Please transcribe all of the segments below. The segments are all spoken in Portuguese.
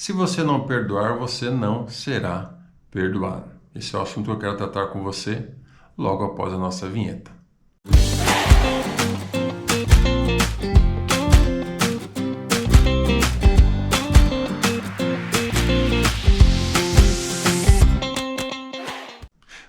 Se você não perdoar, você não será perdoado. Esse é o assunto que eu quero tratar com você logo após a nossa vinheta.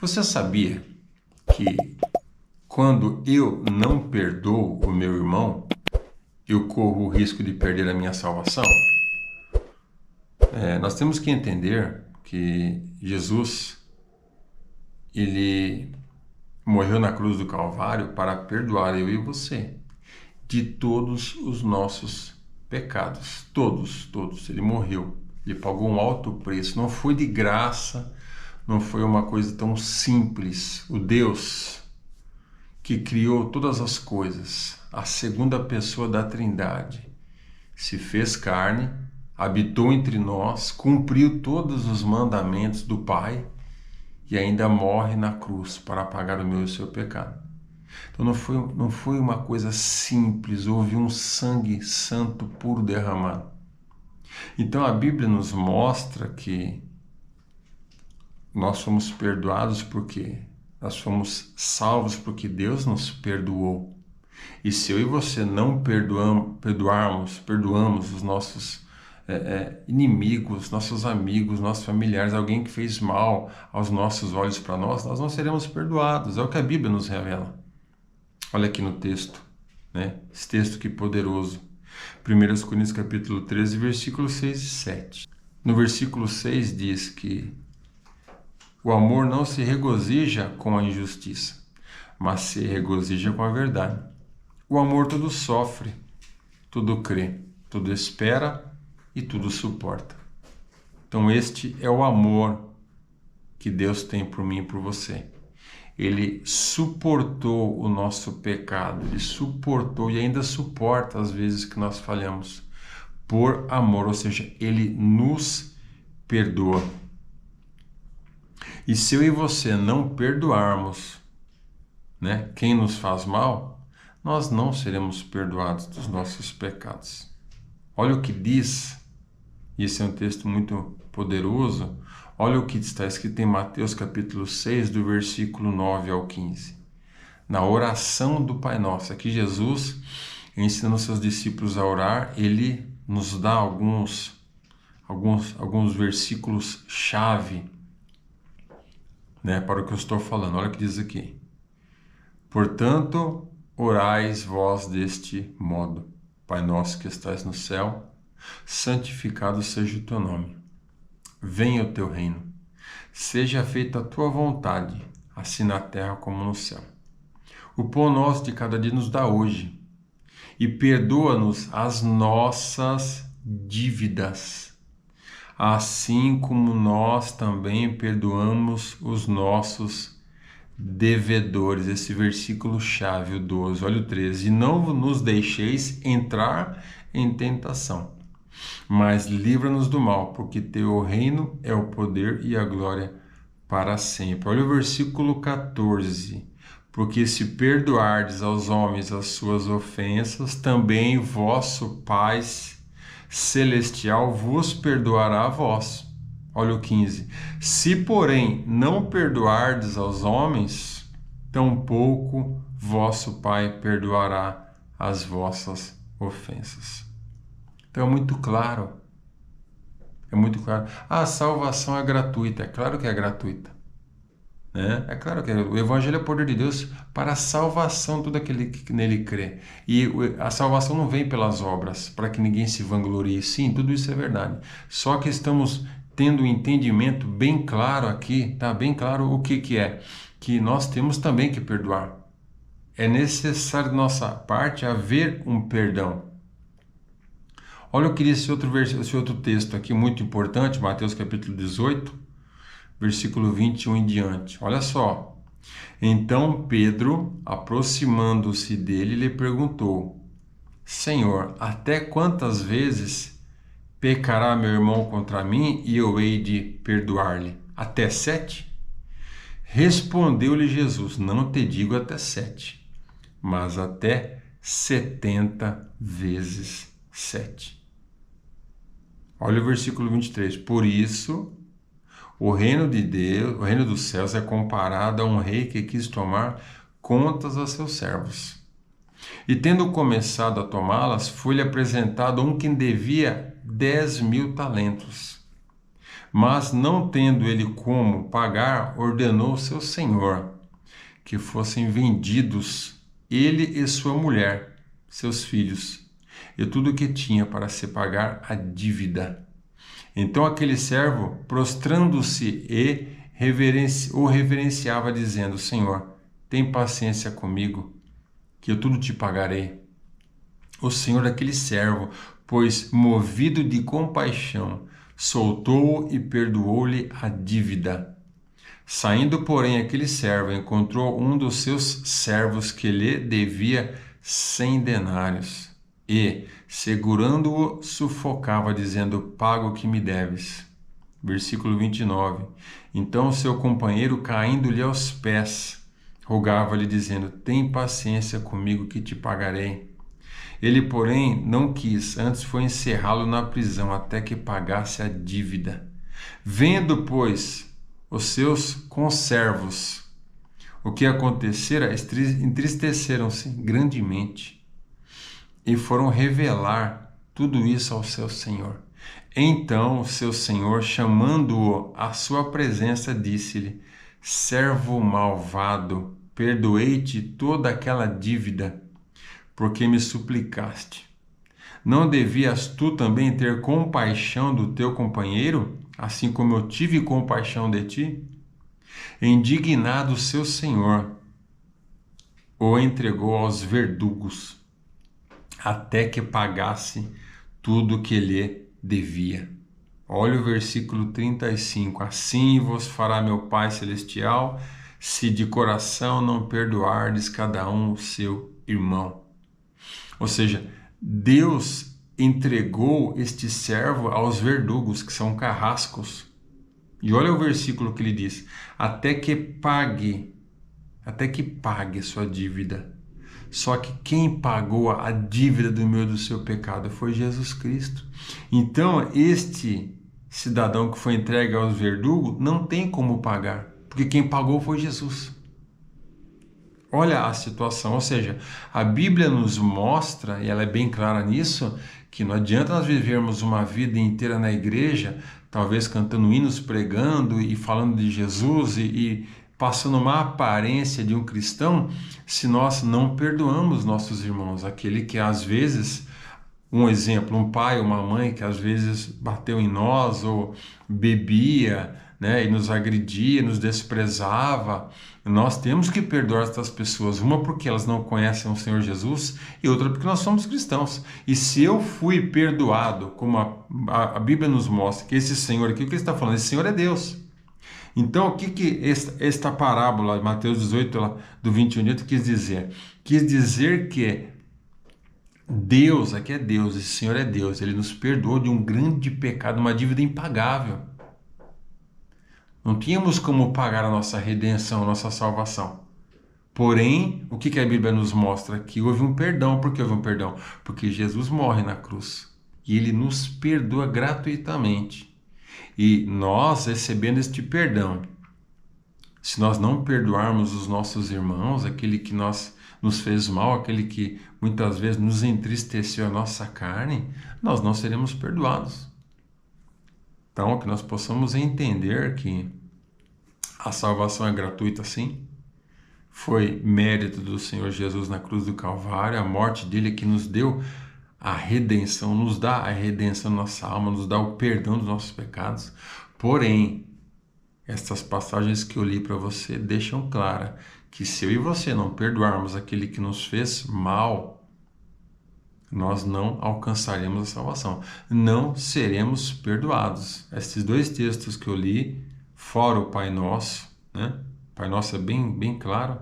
Você sabia que quando eu não perdoo o meu irmão, eu corro o risco de perder a minha salvação? Nós temos que entender que Jesus, ele morreu na cruz do Calvário para perdoar eu e você de todos os nossos pecados. Todos. Ele morreu. Ele pagou um alto preço. Não foi de graça, não foi uma coisa tão simples. O Deus que criou todas as coisas, a segunda pessoa da Trindade, se fez carne, habitou entre nós, cumpriu todos os mandamentos do Pai e ainda morre na cruz para pagar o meu e o seu pecado. Então não foi uma coisa simples, houve um sangue santo puro derramado. Então a Bíblia nos mostra que nós somos perdoados porque nós fomos salvos porque Deus nos perdoou. E se eu e você não perdoamos os nossos inimigos, nossos amigos, nossos familiares, alguém que fez mal aos nossos olhos para nós não seremos perdoados. É o que a Bíblia nos revela. Olha aqui no texto, né? Esse texto que poderoso. 1 Coríntios capítulo 13, versículos 6 e 7. No versículo 6 diz que o amor não se regozija com a injustiça, mas se regozija com a verdade. O amor tudo sofre, tudo crê, tudo espera e tudo suporta. Então este é o amor que Deus tem por mim e por você. Ele suportou o nosso pecado, ele suportou e ainda suporta as vezes que nós falhamos por amor, ou seja, ele nos perdoa. E se eu e você não perdoarmos, né, quem nos faz mal, nós não seremos perdoados dos nossos pecados. Olha o que diz, e esse é um texto muito poderoso, olha o que está escrito em Mateus capítulo 6, do versículo 9 ao 15. Na oração do Pai Nosso, aqui Jesus, ensinando seus discípulos a orar, ele nos dá alguns versículos-chave, né, para o que eu estou falando. Olha o que diz aqui. Portanto, orais vós deste modo: Pai nosso que estás no céu, santificado seja o teu nome. Venha o teu reino. Seja feita a tua vontade, assim na terra como no céu. O pão nosso de cada dia nos dá hoje. E perdoa-nos as nossas dívidas, assim como nós também perdoamos os nossos devedores. Esse versículo chave, o 12, olha o 13. E não nos deixeis entrar em tentação, mas livra-nos do mal, porque teu reino é o poder e a glória para sempre. Olha o versículo 14. Porque se perdoardes aos homens as suas ofensas, também vosso Pai Celestial vos perdoará a vós. Olha o 15. Se, porém, não perdoardes aos homens, tampouco vosso Pai perdoará as vossas ofensas. Então é muito claro. É muito claro. A salvação é gratuita. É claro que é gratuita. Né? É claro que o Evangelho é o poder de Deus para a salvação de todo aquele que nele crê. E a salvação não vem pelas obras, para que ninguém se vanglorie. Sim, tudo isso é verdade. Só que estamos tendo um entendimento bem claro aqui, tá? Bem claro o que é. Que nós temos também que perdoar. É necessário de nossa parte haver um perdão. Olha o que diz esse outro texto aqui, muito importante, Mateus capítulo 18, versículo 21 em diante. Olha só. Então Pedro, aproximando-se dele, lhe perguntou: Senhor, até quantas vezes pecará meu irmão contra mim e eu hei de perdoar-lhe? Até 7? Respondeu-lhe Jesus: Não te digo até 7, mas até 70 vezes 7. Olha o versículo 23. Por isso, o reino de Deus, o reino dos céus é comparado a um rei que quis tomar contas a seus servos. E tendo começado a tomá-las, foi-lhe apresentado um que devia 10.000 talentos. Mas, não tendo ele como pagar, ordenou seu senhor que fossem vendidos ele e sua mulher, seus filhos, e tudo o que tinha para se pagar a dívida. Então aquele servo, prostrando-se o reverenciava, dizendo: Senhor, tem paciência comigo, que eu tudo te pagarei. O senhor daquele servo, pois movido de compaixão, soltou-o e perdoou-lhe a dívida. Saindo, porém, aquele servo encontrou um dos seus servos que lhe devia 100 denários e, segurando-o, sufocava, dizendo: paga o que me deves. Versículo 29. Então o seu companheiro, caindo-lhe aos pés, rogava-lhe, dizendo: tem paciência comigo, que te pagarei. Ele, porém, não quis, antes foi encerrá-lo na prisão até que pagasse a dívida. Vendo, pois, os seus conservos o que acontecera, entristeceram-se grandemente e foram revelar tudo isso ao seu senhor. Então o seu senhor, chamando-o à sua presença, disse-lhe: servo malvado, perdoei-te toda aquela dívida, porque me suplicaste. Não devias tu também ter compaixão do teu companheiro, assim como eu tive compaixão de ti? Indignado, seu senhor o entregou aos verdugos, até que pagasse tudo o que lhe devia. Olha o versículo 35. Assim vos fará meu Pai Celestial, se de coração não perdoardes cada um o seu irmão. Ou seja, Deus entregou este servo aos verdugos, que são carrascos. E olha o versículo que ele diz: até que pague sua dívida. Só que quem pagou a dívida do meu e do seu pecado foi Jesus Cristo. Então, este cidadão que foi entregue aos verdugos não tem como pagar, porque quem pagou foi Jesus. Olha a situação, ou seja, a Bíblia nos mostra, e ela é bem clara nisso, que não adianta nós vivermos uma vida inteira na igreja, talvez cantando hinos, pregando e falando de Jesus e passando uma aparência de um cristão, se nós não perdoamos nossos irmãos, aquele que às vezes, um exemplo, um pai, uma mãe que às vezes bateu em nós ou bebia, né, e nos agredia, nos desprezava. Nós temos que perdoar essas pessoas, uma porque elas não conhecem o Senhor Jesus e outra porque nós somos cristãos. E se eu fui perdoado, como a Bíblia nos mostra, que esse Senhor aqui, o que ele está falando? Esse Senhor é Deus. Então, o que esta parábola, Mateus 18, lá, do 21, quis dizer? Quis dizer que Deus, aqui é Deus, esse Senhor é Deus, ele nos perdoou de um grande pecado, uma dívida impagável. Não tínhamos como pagar a nossa redenção, a nossa salvação. Porém, o que a Bíblia nos mostra? Que houve um perdão. Por que houve um perdão? Porque Jesus morre na cruz e ele nos perdoa gratuitamente. E nós, recebendo este perdão, se nós não perdoarmos os nossos irmãos, aquele que nos fez mal, aquele que muitas vezes nos entristeceu a nossa carne, nós não seremos perdoados. Então, que nós possamos entender que a salvação é gratuita, sim. Foi mérito do Senhor Jesus na cruz do Calvário, a morte dele que nos deu a redenção, nos dá a redenção da nossa alma, nos dá o perdão dos nossos pecados. Porém, estas passagens que eu li para você deixam clara que se eu e você não perdoarmos aquele que nos fez mal, nós não alcançaremos a salvação, não seremos perdoados. Esses dois textos que eu li, fora o Pai Nosso, né? O Pai Nosso é bem claro,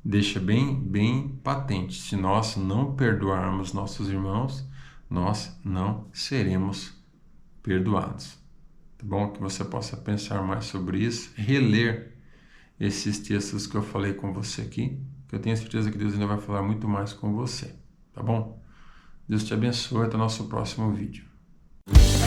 deixa bem patente. Se nós não perdoarmos nossos irmãos, nós não seremos perdoados. Tá bom? Que você possa pensar mais sobre isso, reler esses textos que eu falei com você aqui, que eu tenho certeza que Deus ainda vai falar muito mais com você. Tá bom? Deus te abençoe. Até o nosso próximo vídeo. Deus.